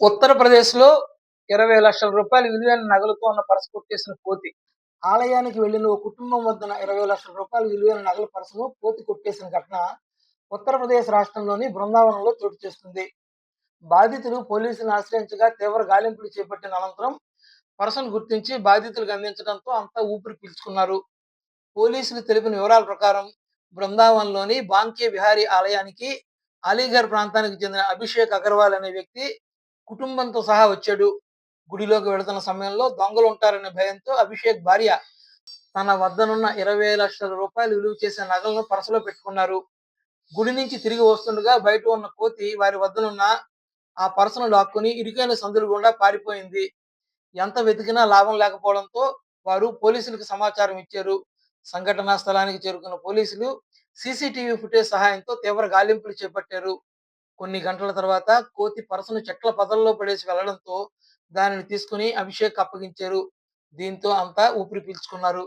ఉత్తరప్రదేశ్‌లో రూ. 20,00,000 విలువైన నగలతో ఉన్న పర్స్ కొట్టేసిన కోతి. ఆలయానికి వెళ్లిన ఓ కుటుంబం వద్దన రూ. 20,00,000 విలువైన నగల పర్సును కోతి కొట్టేసిన ఘటన ఉత్తరప్రదేశ్ రాష్ట్రంలోని బృందావనంలో చోటు చేసుకుంది. బాధితులు పోలీసులను ఆశ్రయించగా తీవ్ర గాలింపులు చేపట్టిన అనంతరం పర్సును గుర్తించి బాధితులకు అందించడంతో అంతా ఊపిరి పీల్చుకున్నారు. పోలీసులు తెలిపిన వివరాల ప్రకారం బృందావన్‌లోని బాంకే బిహారీ ఆలయానికి అలీగర్ ప్రాంతానికి చెందిన అభిషేక్ అగర్వాల్ అనే వ్యక్తి కుటుంబంతో సహా వచ్చాడు. గుడిలోకి వెళుతున్న సమయంలో దొంగలుంటారనే భయంతో అభిషేక్ భార్య తన వద్దనున్న రూ. 20,00,000 విలువ చేసే నగలను పర్సులో పెట్టుకున్నారు. గుడి నుంచి తిరిగి వస్తుండగా బయట ఉన్న కోతి వారి వద్దనున్న ఆ పర్సును లాక్కొని ఇరుకైన సందుల గుండా పారిపోయింది. ఎంత వెతికినా లాభం లేకపోవడంతో వారు పోలీసులకు సమాచారం ఇచ్చారు. సంఘటనా స్థలానికి చేరుకున్న పోలీసులు సీసీటీవీ ఫుటేజ్ సహాయంతో తీవ్ర గాలింపులు చేపట్టారు. కొన్ని గంటల తర్వాత కోతి పర్సును చెట్ల పొదల్లో పడేసి వెళ్లడంతో దానిని తీసుకొని అభిషేక్ అప్పగించారు. దీంతో అంతా ఊపిరి పీల్చుకున్నారు.